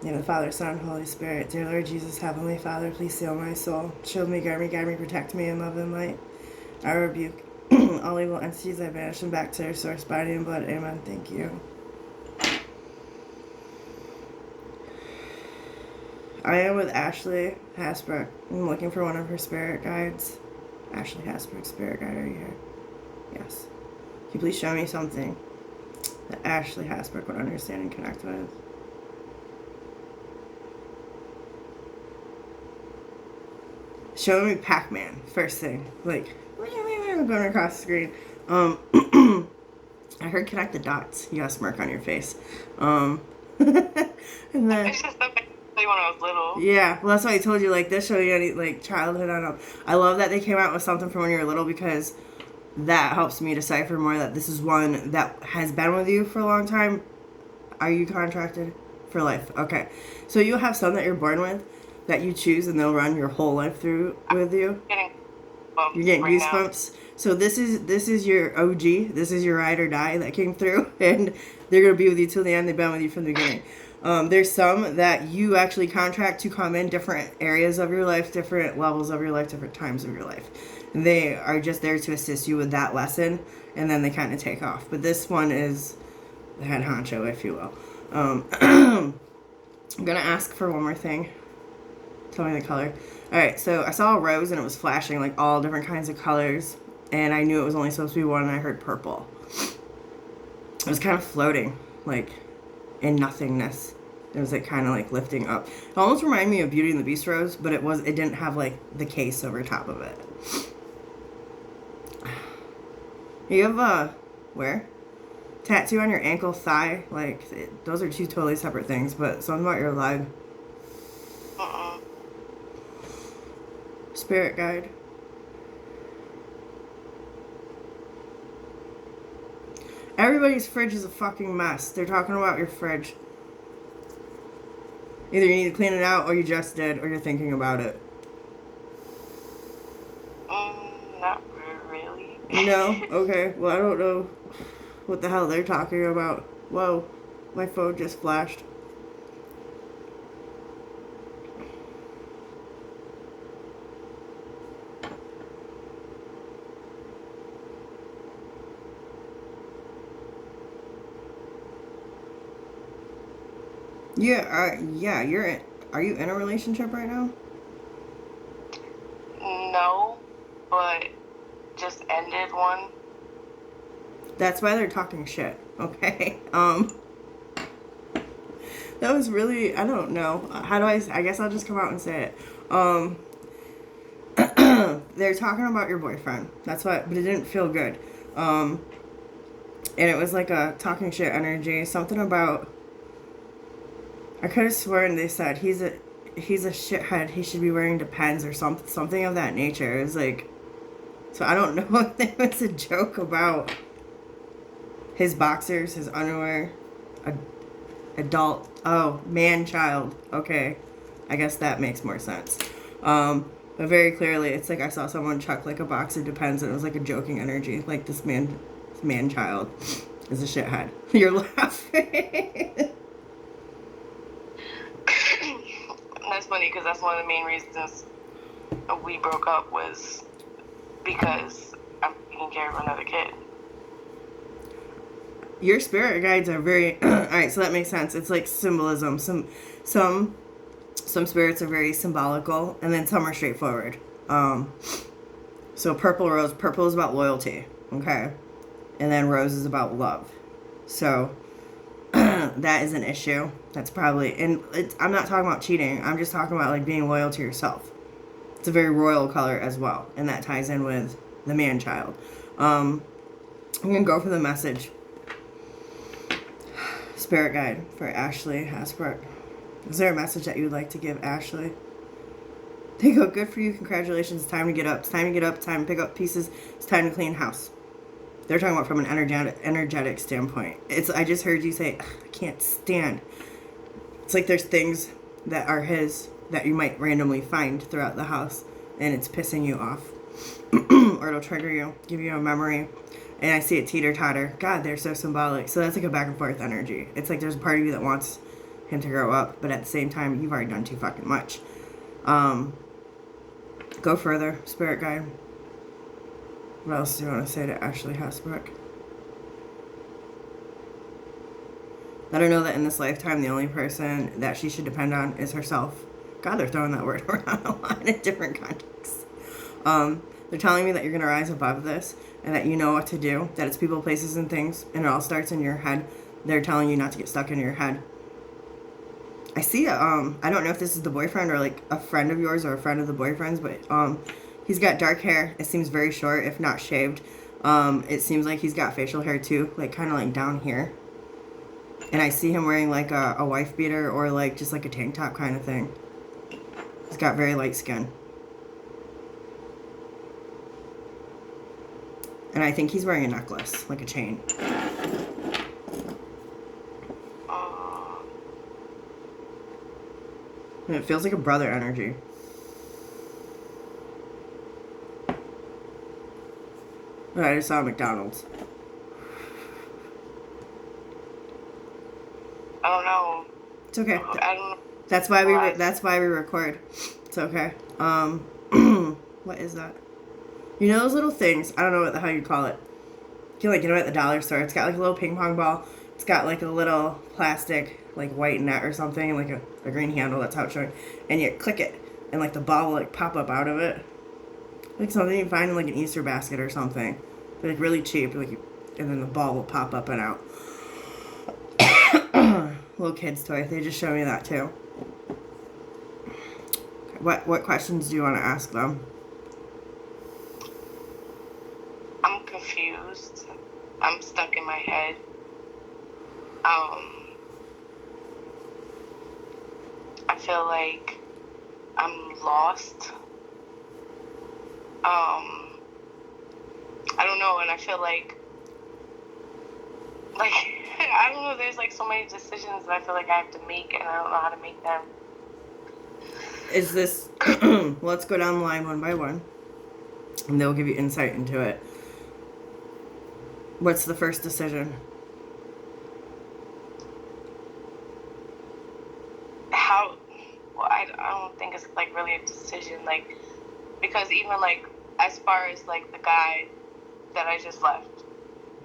In the name of the Father, Son, Holy Spirit. Dear Lord Jesus, Heavenly Father, please seal my soul. Shield me, guide me, protect me in love and light. I rebuke all evil entities. I banish them back to their source, body and blood. Amen. Thank you. I am with Ashley Hasbrook. I'm looking for one of her spirit guides. Ashley Hasbrook, spirit guide, are you here? Yes. Can you please show me something that Ashley Hasbrook would understand and connect with? Show me Pac-Man, first thing. Like, going across the screen. I heard connect the dots. You got a smirk on your face. And then... It's just something when I was little. Yeah, well, that's why I told you, like, this show you any, like, childhood. I don't know. I love that they came out with something from when you were little because that helps me decipher more that this is one that has been with you for a long time. Are you contracted for life? Okay. So you'll have some that you're born with that you choose and they'll run your whole life through with you. You're getting right goosebumps. Now. So this is your OG. This is your ride or die that came through, and they're gonna be with you till the end. They've been with you from the beginning. There's some that you actually contract to come in different areas of your life, different levels of your life, different times of your life. And they are just there to assist you with that lesson, and then they kind of take off. But this one is the head honcho, if you will. I'm gonna ask for one more thing. Tell me the color. Alright, so I saw a rose and it was flashing like all different kinds of colors. And I knew it was only supposed to be one and I heard purple. It was kind of floating, like in nothingness. It was like kind of like lifting up. It almost reminded me of Beauty and the Beast rose, but it didn't have like the case over top of it. You have a where? Tattoo on your ankle, thigh, like those are two totally separate things, but something about your leg. Spirit guide. Everybody's fridge is a fucking mess. They're talking about your fridge. Either you need to clean it out, or you just did, or you're thinking about it. Not really. No? Okay. Well, I don't know what the hell they're talking about. Whoa. My phone just flashed. Yeah, are you in a relationship right now? No, but just ended one. That's why they're talking shit, okay? That was really, I don't know. How do I guess I'll just come out and say it. They're talking about your boyfriend. That's why, but it didn't feel good. And it was like a talking shit energy. Something about, I could have sworn they said he's a shithead. He should be wearing Depends or something of that nature. It was like, so I don't know if it was a joke about his boxers, his underwear, adult, man-child. Okay, I guess that makes more sense. But very clearly, it's like I saw someone chuck like a box of Depends, and it was like a joking energy. Like this man-child is a shithead. You're laughing. That's funny because that's one of the main reasons we broke up was because I'm taking care of another kid. Your spirit guides are very alright, so that makes sense. It's like symbolism. Some spirits are very symbolical, and then some are straightforward. So purple rose, purple is about loyalty, okay, and then rose is about love. So that is an issue. That's probably, and I'm not talking about cheating. I'm just talking about like being loyal to yourself. It's a very royal color as well, and that ties in with the man-child. I'm gonna go for the message. Spirit guide for Ashley Hasbrook. Is there a message that you would like to give Ashley? They go, good for you, congratulations, it's time to get up. It's time to get up, it's time to pick up pieces, it's time to clean house. They're talking about from an energetic standpoint. I just heard you say, I can't stand. It's like there's things that are his that you might randomly find throughout the house, and it's pissing you off. Or it'll trigger you, give you a memory. And I see it teeter-totter. God, they're so symbolic. So that's like a back and forth energy. It's like there's a part of you that wants him to grow up, but at the same time, you've already done too fucking much. Go further, spirit guide. What else do you want to say to Ashley Hasbrook? Let her know that in this lifetime, the only person that she should depend on is herself. God, they're throwing that word around a lot in different contexts. They're telling me that you're going to rise above this and that you know what to do, that it's people, places, and things, and it all starts in your head. They're telling you not to get stuck in your head. I see, I don't know if this is the boyfriend or like a friend of yours or a friend of the boyfriend's, but he's got dark hair. It seems very short, if not shaved. It seems like he's got facial hair too, like kind of like down here. And I see him wearing like a wife beater or like just like a tank top kind of thing. He's got very light skin. And I think he's wearing a necklace, like a chain. And it feels like a brother energy. But I just saw McDonald's. I don't know. It's okay. I don't know. That's why we record. It's okay. What is that? You know those little things? I don't know what the hell you call it. You can like get them at the dollar store. It's got like a little ping pong ball. It's got like a little plastic like white net or something, and like a green handle. That's how it's showing. And you click it, and like the ball will like pop up out of it. Like something you find in like an Easter basket or something. They're like really cheap. Like, and then the ball will pop up and out. Little kid's toy. They just show me that too. What questions do you want to ask them? I'm confused. I'm stuck in my head. I feel like I'm lost. I don't know, and I feel like I don't know, there's like so many decisions that I feel like I have to make, and I don't know how to make them. Is this... Let's go down the line one by one, and they'll give you insight into it. What's the first decision? Well, I don't think it's like really a decision, like, because even like as far as like the guy that I just left,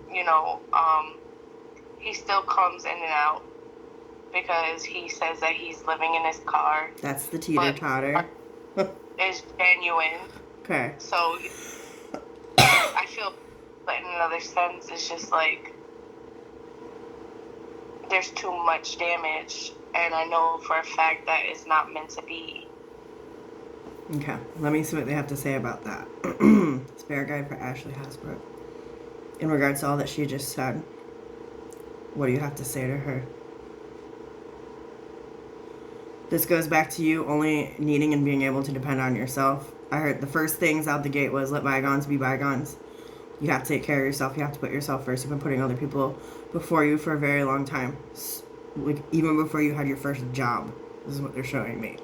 you know, he still comes in and out because he says that he's living in his car. That's the teeter-totter. Is genuine. Okay. So I feel, but in another sense, it's just like there's too much damage, and I know for a fact that it's not meant to be. Okay, let me see what they have to say about that. Spirit guide for Ashley Hasbrook. In regards to all that she just said, what do you have to say to her? This goes back to you only needing and being able to depend on yourself. I heard the first things out the gate was let bygones be bygones. You have to take care of yourself. You have to put yourself first. You've been putting other people before you for a very long time. Like, even before you had your first job. This is what they're showing me.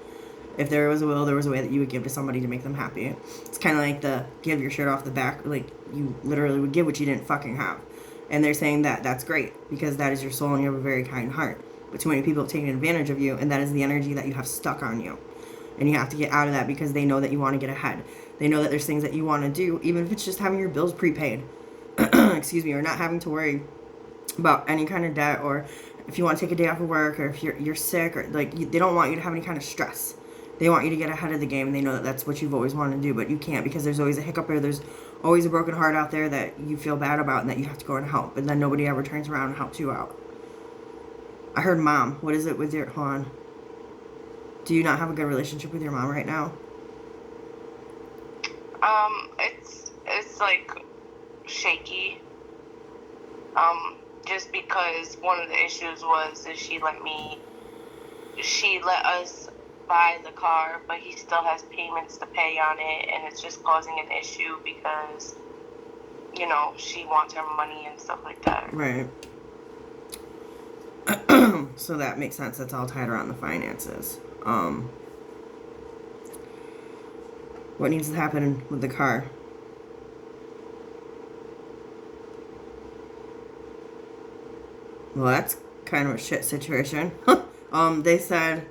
If there was a will, there was a way that you would give to somebody to make them happy. It's kind of like the give your shirt off the back. Like, you literally would give what you didn't fucking have. And they're saying that that's great because that is your soul and you have a very kind heart. But too many people have taken advantage of you, and that is the energy that you have stuck on you. And you have to get out of that because they know that you want to get ahead. They know that there's things that you want to do, even if it's just having your bills prepaid. Excuse me, or not having to worry about any kind of debt, or if you want to take a day off of work, or if you're sick, or like they don't want you to have any kind of stress. They want you to get ahead of the game, and they know that that's what you've always wanted to do, but you can't because there's always a hiccup or there's always a broken heart out there that you feel bad about and that you have to go and help, and then nobody ever turns around and helps you out. I heard mom. What is it with your... Hold on. Do you not have a good relationship with your mom right now? It's like shaky. Just because one of the issues was that she let us buy the car, but he still has payments to pay on it, and it's just causing an issue because, you know, she wants her money and stuff like that. Right. So that makes sense. That's all tied around the finances. What needs to happen with the car? Well, that's kind of a shit situation. They said,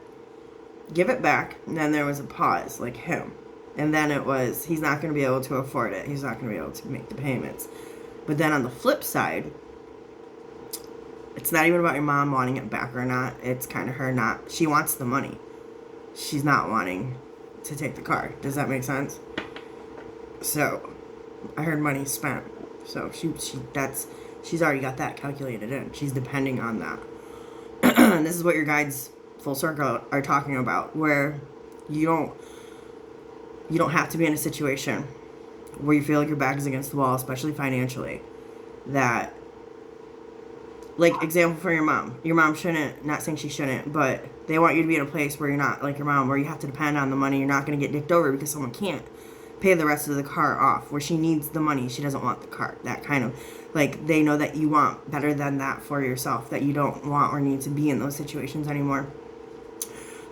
give it back. And then there was a pause, like him. And then it was, he's not going to be able to afford it. He's not going to be able to make the payments. But then on the flip side, it's not even about your mom wanting it back or not. It's kind of her not, she wants the money. She's not wanting to take the car. Does that make sense? So, I heard money spent. So she's already got that calculated in. She's depending on that. And this is what your guides full circle are talking about, where you don't have to be in a situation where you feel like your back is against the wall, especially financially. That, like, example for your mom shouldn't, not saying she shouldn't, but they want you to be in a place where you're not like your mom, where you have to depend on the money. You're not going to get dicked over because someone can't pay the rest of the car off, where she needs the money, she doesn't want the car. That kind of, like, they know that you want better than that for yourself, that you don't want or need to be in those situations anymore.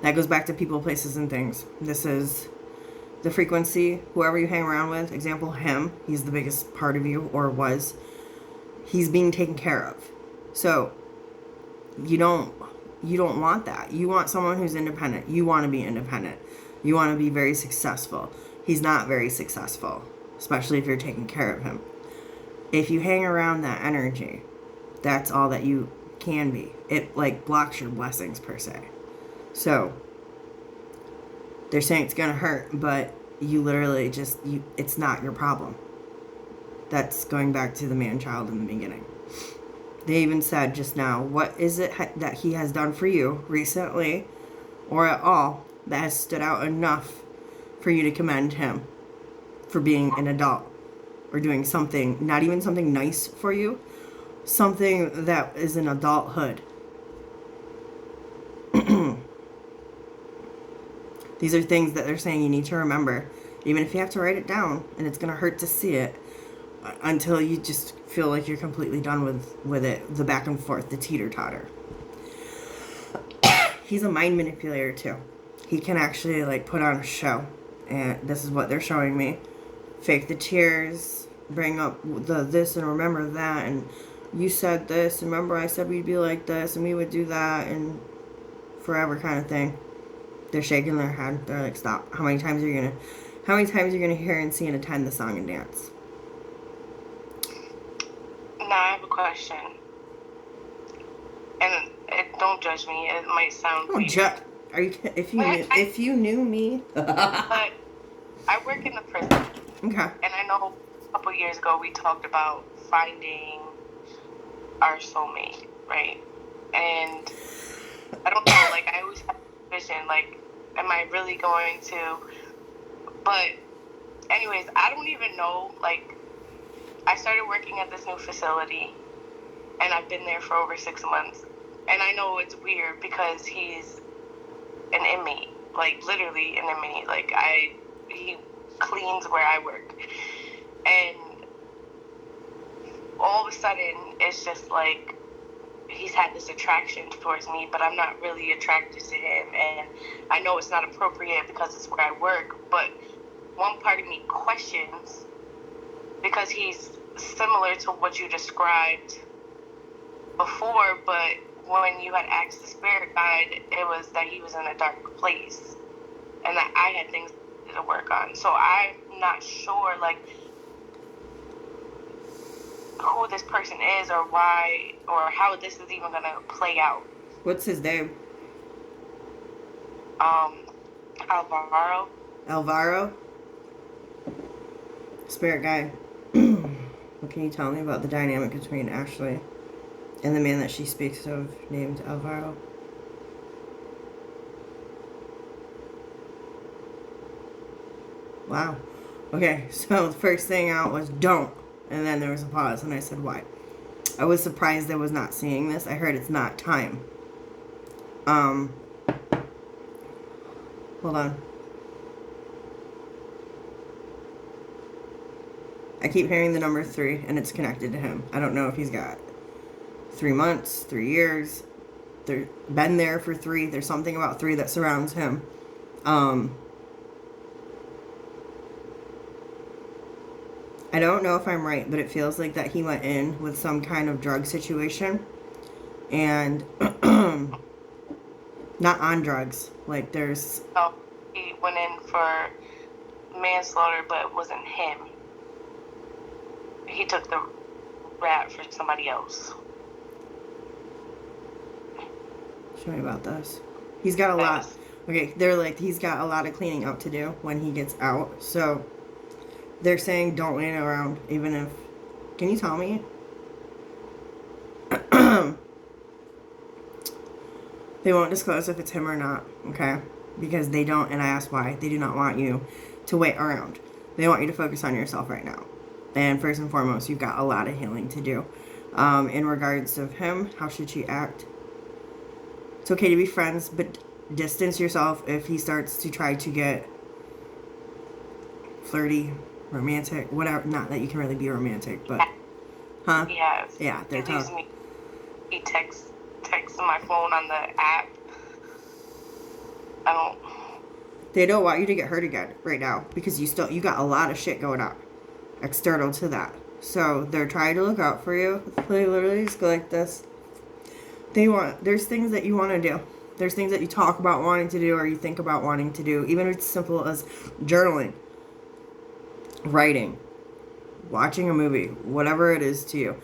That goes back to people, places, and things. This is the frequency, whoever you hang around with. Example, him, he's the biggest part of you, or was. He's being taken care of. So you don't want that. You want someone who's independent. You want to be independent. You want to be very successful. He's not very successful, especially if you're taking care of him. If you hang around that energy, that's all that you can be. It, like, blocks your blessings, per se. So they're saying it's gonna hurt, but you literally just, it's not your problem. That's going back to the man-child in the beginning. They even said just now, what is it that he has done for you recently or at all that has stood out enough for you to commend him for being an adult or doing something, not even something nice for you, something that is an adulthood. These are things that they're saying you need to remember, even if you have to write it down and it's going to hurt to see it, until you just feel like you're completely done with it, the back and forth, the teeter-totter. He's a mind manipulator too. He can actually, like, put on a show, and this is what they're showing me. Fake the tears, bring up the this and remember that, and you said this, remember I said we'd be like this and we would do that, and forever kind of thing. They're shaking their head. They're like, stop. How many times are you gonna hear and see and attend the song and dance? Now I have a question, and don't judge me. It might sound weird. Are you? If you knew me. But I work in the prison. Okay. And I know a couple years ago we talked about finding our soulmate, right? And I don't know. Like, I always have a vision. Like, am I really going to? But anyways, I don't even know. Like, I started working at this new facility, and I've been there for over 6 months. And I know it's weird because he's an inmate, like, literally an inmate. Like, he cleans where I work. And all of a sudden, it's just like he's had this attraction towards me, but I'm not really attracted to him. And I know it's not appropriate because it's where I work, but one part of me questions, because he's similar to what you described before, but when you had asked the spirit guide, it was that he was in a dark place and that I had things to work on. So I'm not sure, like, who this person is or why or how this is even gonna play out. What's his name? Alvaro. Alvaro? Spirit guide. What can you tell me about the dynamic between Ashley and the man that she speaks of named Alvaro? Wow. Okay, so the first thing out was don't. And then there was a pause, and I said, why? I was surprised I was not seeing this. I heard it's not time. Hold on. I keep hearing the number 3, and it's connected to him. I don't know if he's got 3 months, 3 years. They're been there for 3. There's something about 3 that surrounds him. I don't know if I'm right, but it feels like that he went in with some kind of drug situation. And Not on drugs. Like there's. No, he went in for manslaughter, but it wasn't him. He took the rap for somebody else. Show me about this. He's got a lot. Okay, they're like, he's got a lot of cleaning up to do when he gets out. So they're saying don't wait around, even if. Can you tell me? They won't disclose if it's him or not, okay? Because they don't, and I asked why. They do not want you to wait around. They want you to focus on yourself right now. And first and foremost, you've got a lot of healing to do. In regards of him, how should she act? It's okay to be friends, but distance yourself if he starts to try to get flirty, romantic, whatever. Not that you can really be romantic, but... Huh? He has. Yeah, they're tough. He texts my phone on the app. I don't... They don't want you to get hurt again right now because you got a lot of shit going on external to that. So they're trying to look out for you. They literally just go like this. There's things that you want to do. There's things that you talk about wanting to do or you think about wanting to do. Even if it's simple as journaling, writing, watching a movie, whatever it is to you.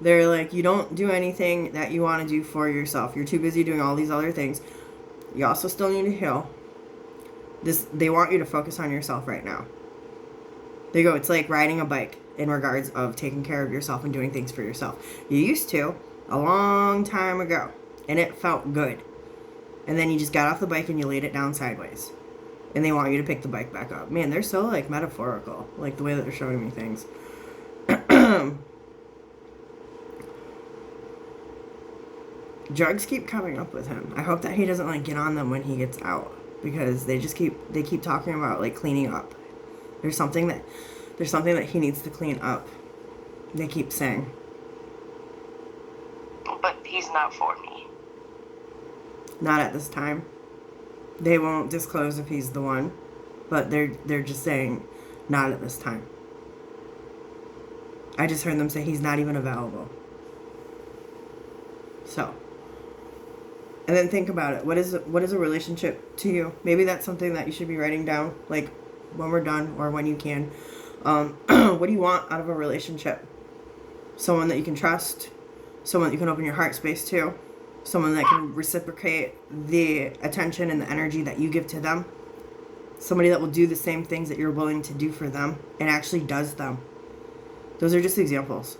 They're like, you don't do anything that you want to do for yourself. You're too busy doing all these other things. You also still need to heal. They want you to focus on yourself right now. They go, it's like riding a bike in regards of taking care of yourself and doing things for yourself. You used to a long time ago, and it felt good. And then you just got off the bike and you laid it down sideways. And they want you to pick the bike back up. Man, they're so like metaphorical, like the way that they're showing me things. Drugs keep coming up with him. I hope that he doesn't like get on them when he gets out, because they keep talking about like cleaning up. There's something that he needs to clean up. They keep saying. But he's not for me. Not at this time. They won't disclose if he's the one, but they're just saying not at this time. I just heard them say he's not even available. So. And then think about it. What is a relationship to you? Maybe that's something that you should be writing down, like when we're done or when you can. What do you want out of a relationship? Someone that you can trust, someone that you can open your heart space to, someone that can reciprocate the attention and the energy that you give to them, somebody that will do the same things that you're willing to do for them and actually does them. Those are just examples.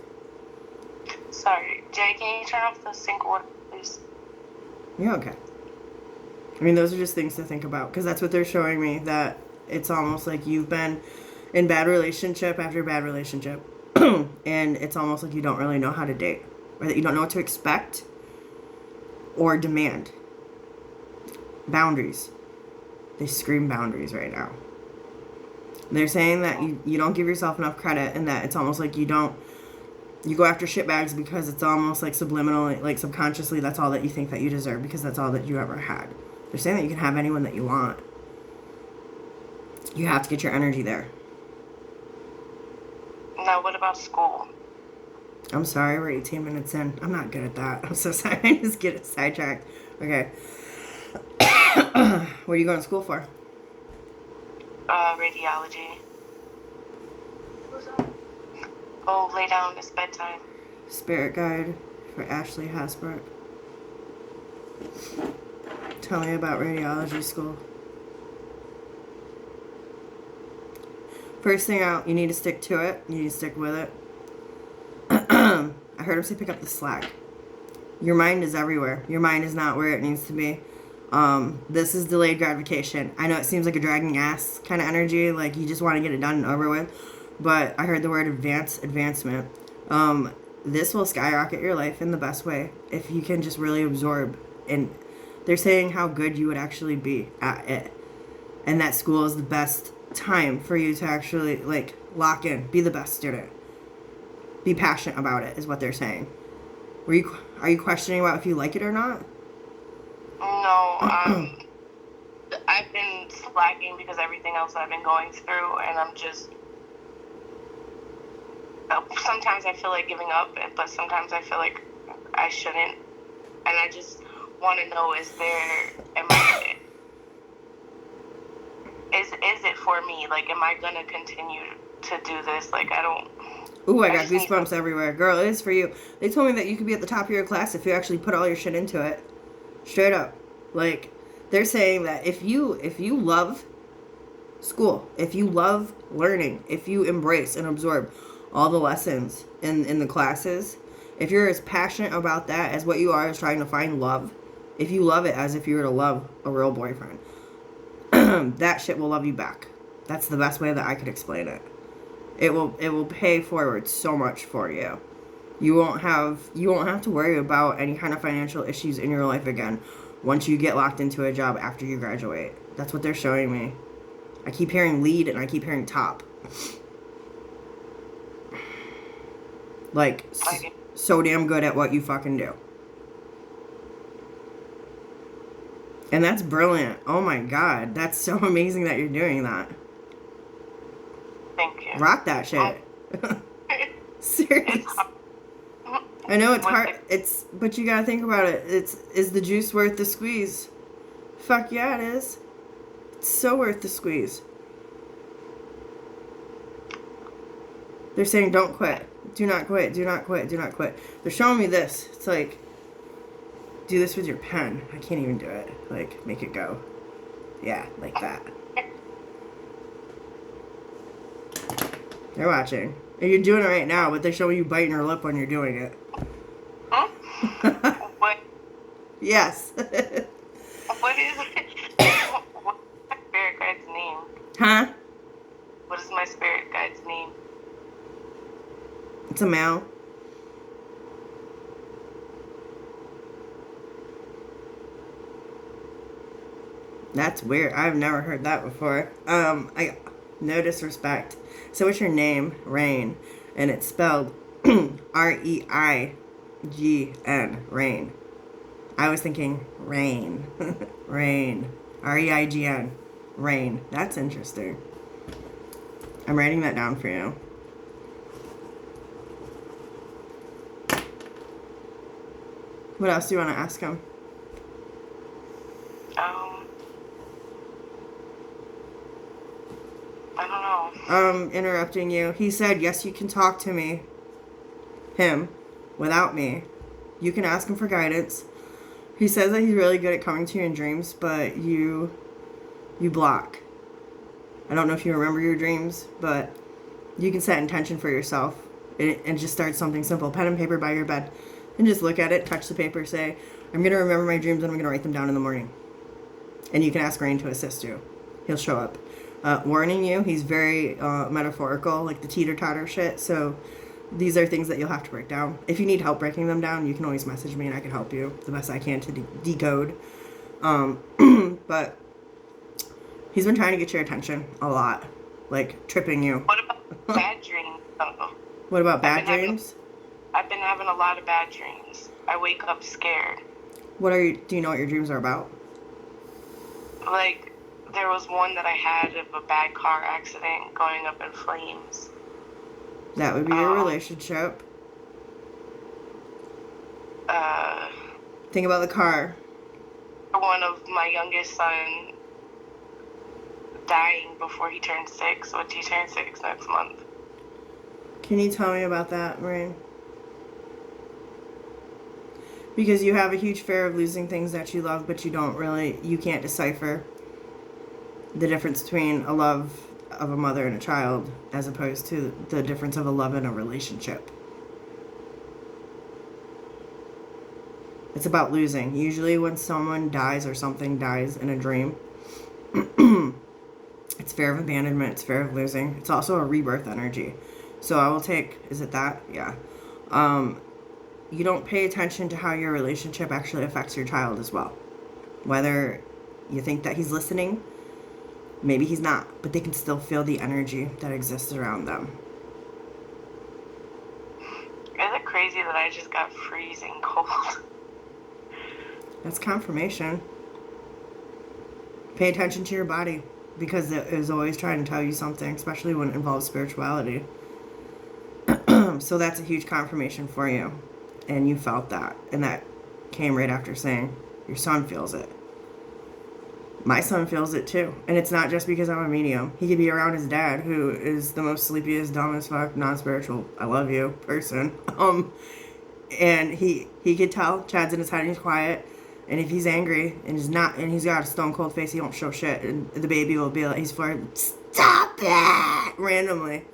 Sorry, Jay, can you turn off the sink water, please? Yeah, okay. I mean, those are just things to think about, because that's what they're showing me, that it's almost like you've been in bad relationship after bad relationship, and it's almost like you don't really know how to date, or that you don't know what to expect or demand. Boundaries. They scream boundaries right now. They're saying that you don't give yourself enough credit, and that it's almost like you go after shitbags because it's almost like subliminally, like subconsciously, that's all that you think that you deserve because that's all that you ever had. They're saying that you can have anyone that you want. You have to get your energy there. Now, what about school? I'm sorry, we're 18 minutes in. I'm not good at that. I'm so sorry. I just get sidetracked. Okay. What are you going to school for? Radiology. Oh, lay down. It's bedtime. Spirit guide for Ashley Hasbrook. Tell me about radiology school. First thing out, you need to stick to it. You need to stick with it. I heard him say pick up the slack. Your mind is everywhere. Your mind is not where it needs to be. This is delayed gratification. I know it seems like a dragging ass kind of energy, like you just want to get it done and over with. But I heard the word advancement. This will skyrocket your life in the best way if you can just really absorb. And they're saying how good you would actually be at it. And that school is the best time for you to actually, like, lock in. Be the best student. Be passionate about it, is what they're saying. Are you questioning about if you like it or not? No, I've been slacking because everything else I've been going through, and I'm just... Sometimes I feel like giving up, but sometimes I feel like I shouldn't. And I just want to know, is it for me? Like, am I gonna continue to do this? Like, I don't. Ooh, I got goosebumps everywhere. Girl, it is for you. They told me that you could be at the top of your class if you actually put all your shit into it. Straight up. Like, they're saying that if you love school, if you love learning, if you embrace and absorb all the lessons in the classes, if you're as passionate about that as what you are as trying to find love, if you love it as if you were to love a real boyfriend, that shit will love you back. That's the best way that I could explain it. It will pay forward so much for you. You won't have to worry about any kind of financial issues in your life again once you get locked into a job after you graduate. That's what they're showing me. I keep hearing lead and I keep hearing top. Like, so damn good at what you fucking do. And that's brilliant. Oh my God. That's so amazing that you're doing that. Thank you. Rock that shit. Seriously. I know it's hard. But you gotta think about it. Is the juice worth the squeeze? Fuck yeah, it is. It's so worth the squeeze. They're saying don't quit. Do not quit. Do not quit. Do not quit. They're showing me this. It's like, do this with your pen. I can't even do it. Like, make it go. Yeah, like that. They're watching. And you're doing it right now, but they're showing you biting your lip when you're doing it. Huh? What? Yes. What is what's my spirit guide's name? Huh? What is my spirit guide's name? It's a male. That's weird. I've never heard that before. No disrespect. So what's your name? Rain. And it's spelled Reign. Rain. I was thinking rain. Rain. Reign. Rain. That's interesting. I'm writing that down for you. What else do you want to ask him? I don't know. Interrupting you. He said, yes, you can talk to me. Him. Without me. You can ask him for guidance. He says that he's really good at coming to you in dreams, but you block. I don't know if you remember your dreams, but you can set intention for yourself and just start something simple. Pen and paper by your bed. And just look at it, touch the paper, say, I'm going to remember my dreams and I'm going to write them down in the morning. And you can ask Rain to assist you. He'll show up. Warning you, he's very metaphorical, like the teeter-totter shit. So these are things that you'll have to break down. If you need help breaking them down, you can always message me and I can help you the best I can to decode. But he's been trying to get your attention a lot. Like, tripping you. What about bad dreams? What about bad dreams? I've been having a lot of bad dreams. I wake up scared. Do you know what your dreams are about? Like, there was one that I had of a bad car accident going up in flames. That would be your relationship. Think about the car. One of my youngest son dying before he turned 6, which he turns 6 next month. Can you tell me about that, Maureen? Because you have a huge fear of losing things that you love, but you can't decipher the difference between a love of a mother and a child as opposed to the difference of a love in a relationship. It's about losing. Usually when someone dies or something dies in a dream, it's fear of abandonment, it's fear of losing. It's also a rebirth energy. So I will take, is it that? Yeah. You don't pay attention to how your relationship actually affects your child as well. Whether you think that he's listening, maybe he's not, but they can still feel the energy that exists around them. Is it crazy that I just got freezing cold? That's confirmation. Pay attention to your body, because it is always trying to tell you something, especially when it involves spirituality. So that's a huge confirmation for you. And you felt that. And that came right after saying, Your son feels it. My son feels it too. And it's not just because I'm a medium. He could be around his dad, who is the most sleepiest, dumb as fuck, non-spiritual, I love you person. And he could tell Chad's in his head and he's quiet. And if he's angry and he's got a stone cold face, he won't show shit. And the baby will be like, he's flirting, stop it! Randomly.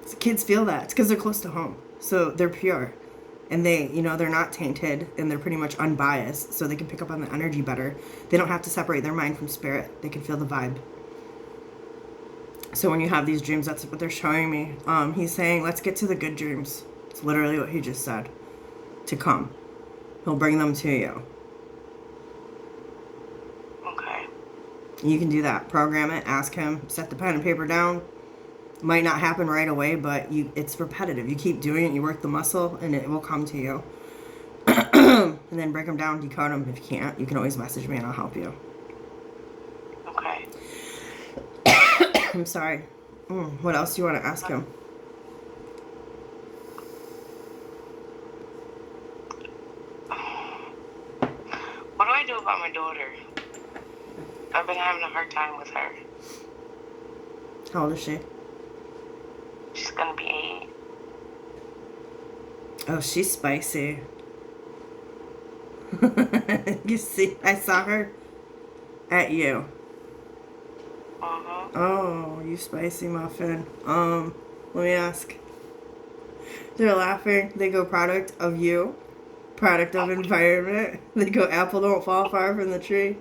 So kids feel that. It's because they're close to home. So they're pure. And they, they're not tainted and they're pretty much unbiased. So they can pick up on the energy better. They don't have to separate their mind from spirit. They can feel the vibe. So when you have these dreams, that's what they're showing me. He's saying, let's get to the good dreams. It's literally what he just said. To come. He'll bring them to you. Okay. You can do that. Program it. Ask him. Set the pen and paper down. Might not happen right away, but it's repetitive. You keep doing it. You work the muscle, and it will come to you. And then break them down, decode them. If you can't, you can always message me, and I'll help you. Okay. I'm sorry. What else do you want to ask him? What do I do about my daughter? I've been having a hard time with her. How old is she? She's gonna be 8. Oh, she's spicy. You see, I saw her at you. Uh-huh. Oh, you spicy muffin. Let me ask. They're laughing. They go product of you. Product of environment. They go apple don't fall far from the tree.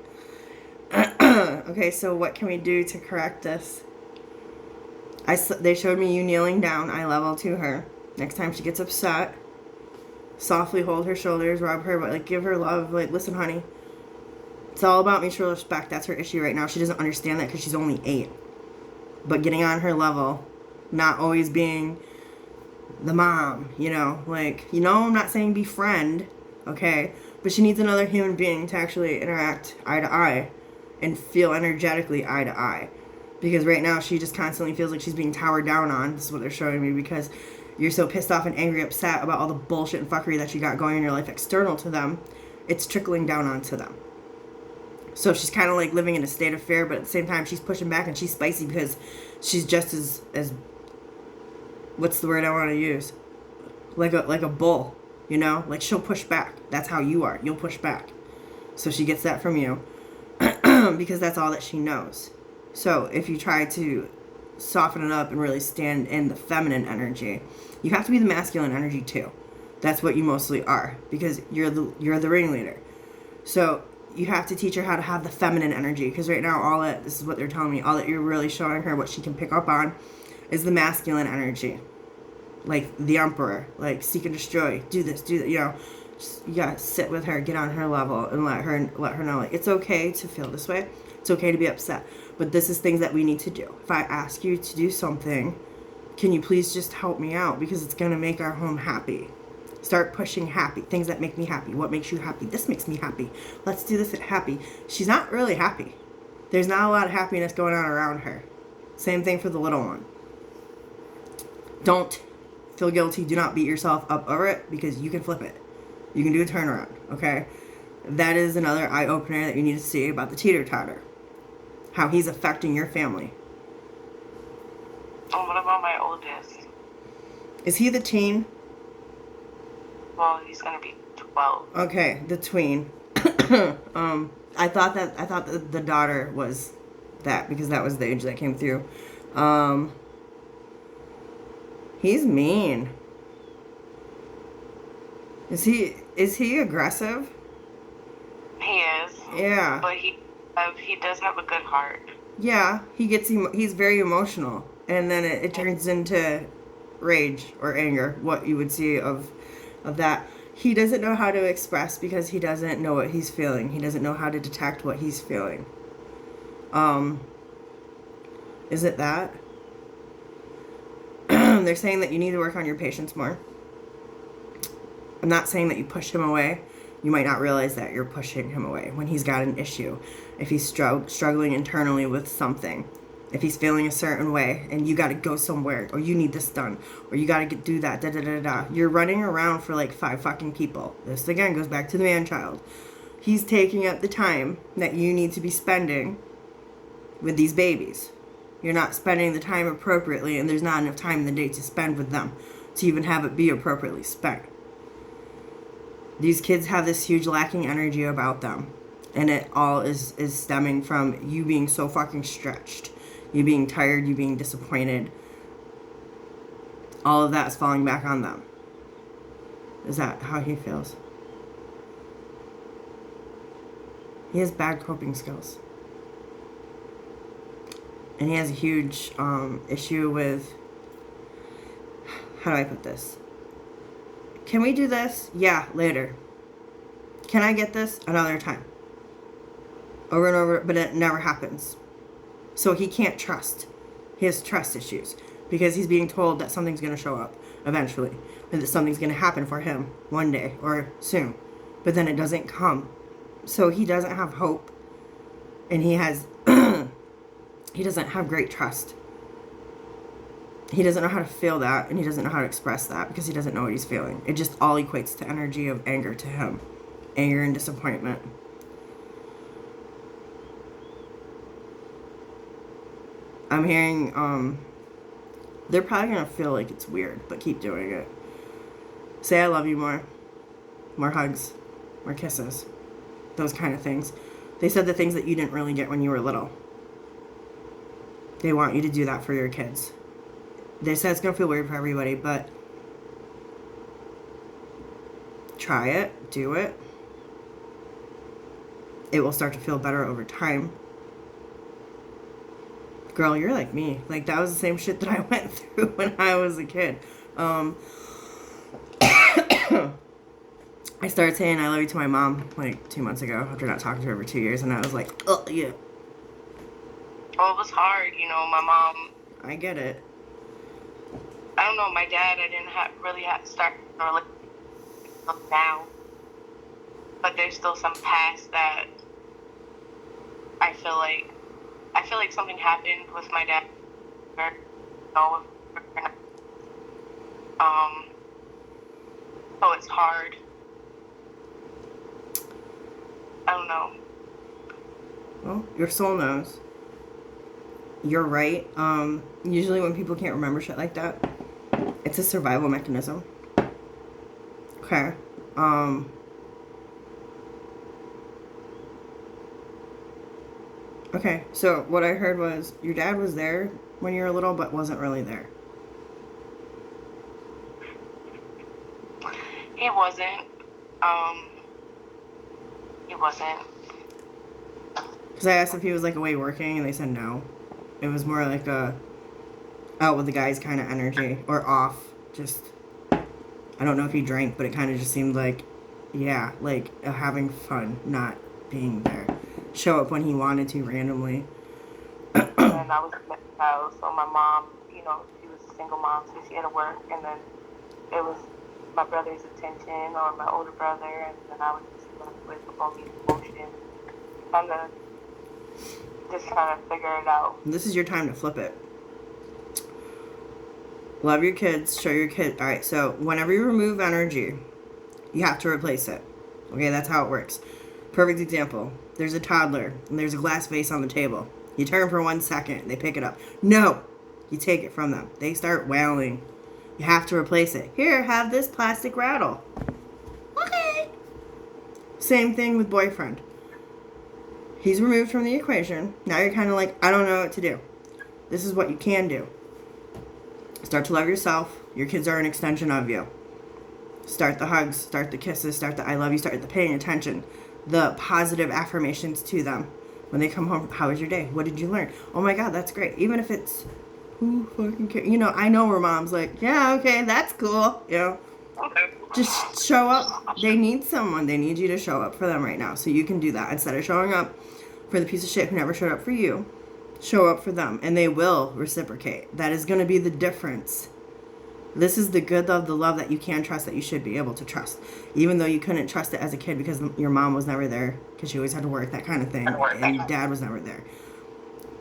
Okay, so what can we do to correct this? They showed me you kneeling down, eye level to her. Next time she gets upset, softly hold her shoulders, rub her, but give her love. Listen, honey, it's all about mutual respect. That's her issue right now. She doesn't understand that because she's only 8. But getting on her level, not always being the mom, I'm not saying befriend, okay? But she needs another human being to actually interact eye to eye and feel energetically eye to eye. Because right now she just constantly feels like she's being towered down on. This is what they're showing me, because you're so pissed off and angry, upset about all the bullshit and fuckery that you got going in your life external to them. It's trickling down onto them. So she's kind of living in a state of fear, but at the same time she's pushing back and she's spicy because she's just as what's the word I want to use? Like a bull, she'll push back. That's how you are. You'll push back. So she gets that from you because that's all that she knows. So if you try to soften it up and really stand in the feminine energy, you have to be the masculine energy too. That's what you mostly are, because you're the ringleader. So you have to teach her how to have the feminine energy, because right now this is what they're telling me, all that you're really showing her, what she can pick up on, is the masculine energy. Like the emperor, seek and destroy, do this, do that, you gotta sit with her, get on her level, and let her know, it's okay to feel this way. It's okay to be upset. But this is things that we need to do. If I ask you to do something, can you please just help me out? Because it's going to make our home happy. Start pushing happy. Things that make me happy. What makes you happy? This makes me happy. Let's do this at happy. She's not really happy. There's not a lot of happiness going on around her. Same thing for the little one. Don't feel guilty. Do not beat yourself up over it, because you can flip it. You can do a turnaround, okay? That is another eye-opener that you need to see about the teeter-totter. How he's affecting your family. Oh, what about my oldest? Is he the teen? Well, he's gonna be 12. Okay, the tween. I thought that the daughter was that, because that was the age that came through. He's mean. Is he aggressive? He is. Yeah. But he does have a good heart. Yeah, he's very emotional, and then it turns into rage or anger, what you would see of that. He doesn't know how to express because he doesn't know what he's feeling. He doesn't know how to detect what he's feeling. Is it that? They're saying that you need to work on your patience more. I'm not saying that you push him away. You might not realize that you're pushing him away when he's got an issue. If he's struggling internally with something. If he's feeling a certain way and you got to go somewhere, or you need this done, or you got to do that, da da da da. You're running around for 5 fucking people. This again goes back to the man-child. he's taking up the time that you need to be spending with these babies. You're not spending the time appropriately, and there's not enough time in the day to spend with them to even have it be appropriately spent. These kids have this huge lacking energy about them, and it all is stemming from you being so fucking stretched, you being tired, you being disappointed. All of that is falling back on them. Is that how he feels? He has bad coping skills. And he has a huge issue with, how do I put this? Can we do this? Yeah, later. Can I get this? Another time. Over and over, but it never happens. So he can't trust. He has trust issues because he's being told that something's going to show up eventually, and that something's going to happen for him one day or soon, but then it doesn't come. So he doesn't have hope, and he has he doesn't have great trust. He doesn't know how to feel that, and he doesn't know how to express that because he doesn't know what he's feeling. It just all equates to energy of anger to him. Anger and disappointment. I'm hearing, they're probably going to feel like it's weird, but keep doing it. Say I love you more. More hugs. More kisses. Those kind of things. They said the things that you didn't really get when you were little. They want you to do that for your kids. They said it's going to feel weird for everybody, but try it. Do it. It will start to feel better over time. Girl, you're like me. Like, that was the same shit that I went through when I was a kid. I started saying I love you to my mom, like, 2 months ago, after not talking to her for 2 years, and I was like, oh, yeah. Well, it was hard, you know, my mom. I get it. I don't know, my dad, I didn't really have to start a relationship now. But there's still some past that I feel like something happened with my dad. So it's hard. I don't know. Well, your soul knows. You're right. Usually when people can't remember shit like that, it's a survival mechanism. Okay. Okay, so what I heard was your dad was there when you were little, but wasn't really there. He wasn't. He wasn't. Because I asked if he was like away working, and they said no. It was more like a out with the guys kind of energy, or off. Just, I don't know if he drank, but it kind of just seemed like, yeah, like having fun, not being there. Show up when he wanted to randomly. And I was a child, so my mom, you know, she was a single mom, so she had to work, and then it was my brother's attention or my older brother, and then I was just left with all these emotions, just trying to figure it out. This is your time to flip it. Love your kids, show your kid. All right, so whenever you remove energy, you have to replace it. Okay, that's how it works. Perfect example. There's a toddler, and there's a glass vase on the table. You turn for 1 second, they pick it up. No! You take it from them. They start wailing. You have to replace it. Here, have this plastic rattle. Okay. Same thing with boyfriend. He's removed from the equation. Now you're kind of like, I don't know what to do. This is what you can do. Start to love yourself. Your kids are an extension of you. Start the hugs, start the kisses, start the I love you, start the paying attention. The positive affirmations to them. When they come home, how was your day? What did you learn? Oh my God, that's great. Even if it's, who fucking cares? You know, I know where mom's like, yeah, okay, that's cool. You know, just show up. They need someone. They need you to show up for them right now. So you can do that. Instead of showing up for the piece of shit who never showed up for you, show up for them. And they will reciprocate. That is going to be the difference. This is the good of the love that you can trust, that you should be able to trust. Even though you couldn't trust it as a kid because your mom was never there, because she always had to work, that kind of thing, and your dad was never there.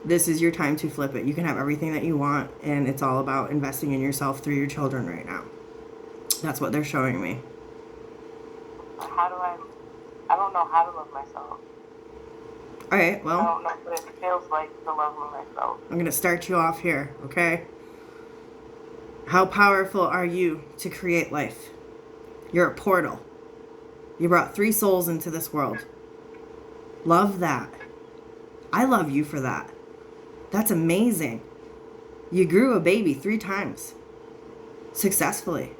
This is your time to flip it. You can have everything that you want, and it's all about investing in yourself through your children right now. That's what they're showing me. How do I I don't know how to love myself. All right, I well, don't know what it feels like to love myself. I'm going to start you off here, okay? How powerful are you to create life? You're a portal. You brought 3 souls into this world. Love that. I love you for that. That's amazing. You grew a baby 3 times successfully.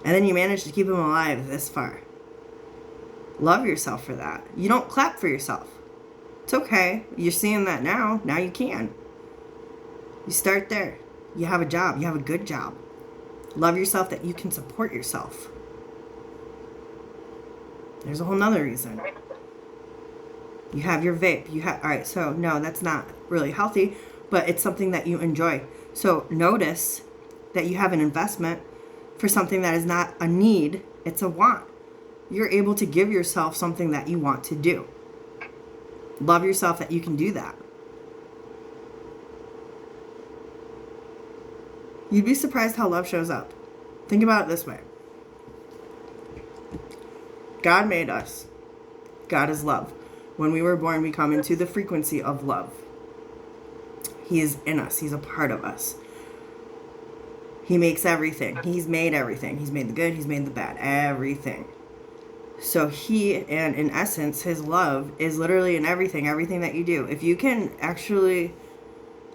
And then you managed to keep him alive this far. Love yourself for that. You don't clap for yourself. It's okay. You're seeing that now. Now you can. You start there. You have a job. You have a good job. Love yourself that you can support yourself. There's a whole nother reason. You have your vape. All right, so no, that's not really healthy, but it's something that you enjoy. So notice that you have an investment for something that is not a need, it's a want. You're able to give yourself something that you want to do. Love yourself that you can do that. You'd be surprised how love shows up. Think about it this way. God made us. God is love. When we were born, we come into the frequency of love. He is in us. He's a part of us. He makes everything. He's made everything. He's made the good. He's made the bad. Everything. So and in essence, his love is literally in everything that you do. If you can actually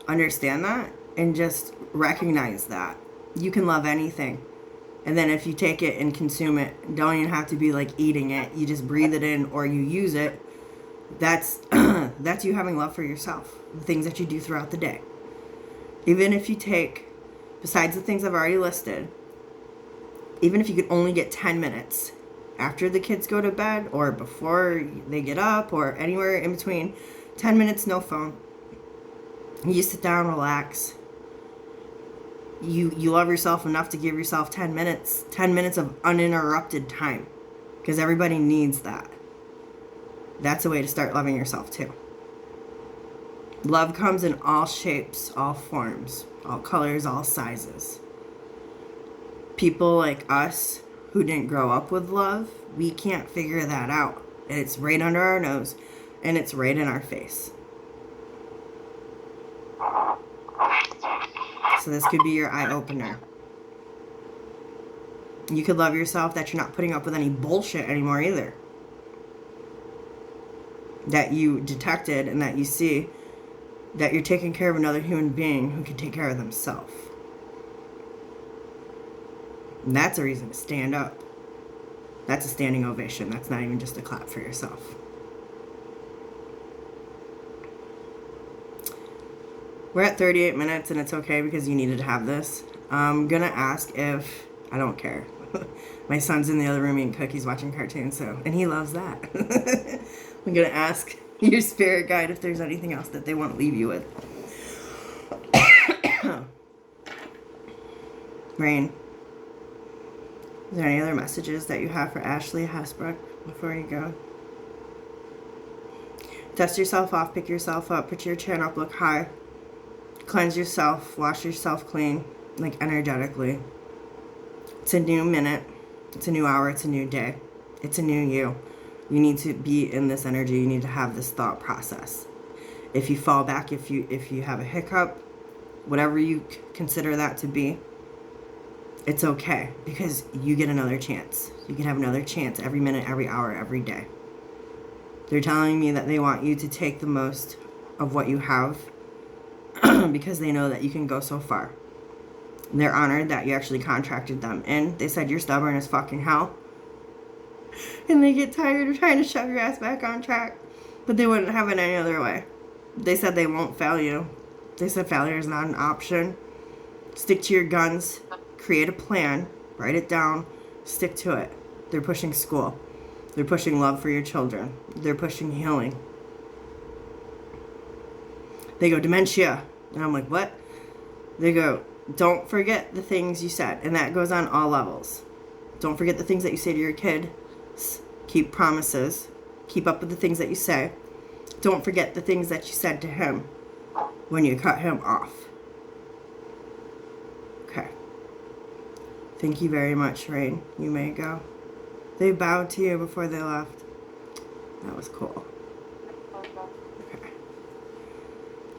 understand that and just recognize that, you can love anything. And then if you take it and consume it, don't even have to be like eating it. You just breathe it in or you use it. That's that's you having love for yourself. The things that you do throughout the day. Even if you take, besides the things I've already listed, even if you could only get 10 minutes after the kids go to bed or before they get up or anywhere in between, 10 minutes, no phone. You sit down, relax. You love yourself enough to give yourself 10 minutes of uninterrupted time, because everybody needs that. That's a way to start loving yourself too. Love comes in all shapes, all forms, all colors, all sizes. People like us who didn't grow up with love, we can't figure that out. And it's right under our nose and it's right in our face. So this could be your eye opener. You could love yourself that you're not putting up with any bullshit anymore either. That you detected and that you see that you're taking care of another human being who can take care of themselves. And that's a reason to stand up. That's a standing ovation. That's not even just a clap for yourself. We're at 38 minutes and it's okay because you needed to have this. I'm gonna ask if, I don't care. My son's in the other room eating cookies watching cartoons, and he loves that. I'm gonna ask your spirit guide if there's anything else that they want to leave you with. Rain, is there any other messages that you have for Ashley Hasbrook before you go? Dust yourself off, pick yourself up, put your chin up, look high. Cleanse yourself, wash yourself clean, like energetically. It's a new minute, it's a new hour, it's a new day. It's a new you. You need to be in this energy, you need to have this thought process. If you fall back, if you have a hiccup, whatever you consider that to be, it's okay, because you get another chance. You can have another chance every minute, every hour, every day. They're telling me that they want you to take the most of what you have because they know that you can go so far. They're honored that you actually contracted them in. They said you're stubborn as fucking hell. And they get tired of trying to shove your ass back on track. But they wouldn't have it any other way. They said they won't fail you. They said failure is not an option. Stick to your guns. Create a plan. Write it down. Stick to it. They're pushing school. They're pushing love for your children. They're pushing healing. They go, dementia. And I'm like, what? They go, don't forget the things you said. And that goes on all levels. Don't forget the things that you say to your kid. Keep promises. Keep up with the things that you say. Don't forget the things that you said to him when you cut him off. Okay. Thank you very much, Rain. You may go. They bowed to you before they left. That was cool.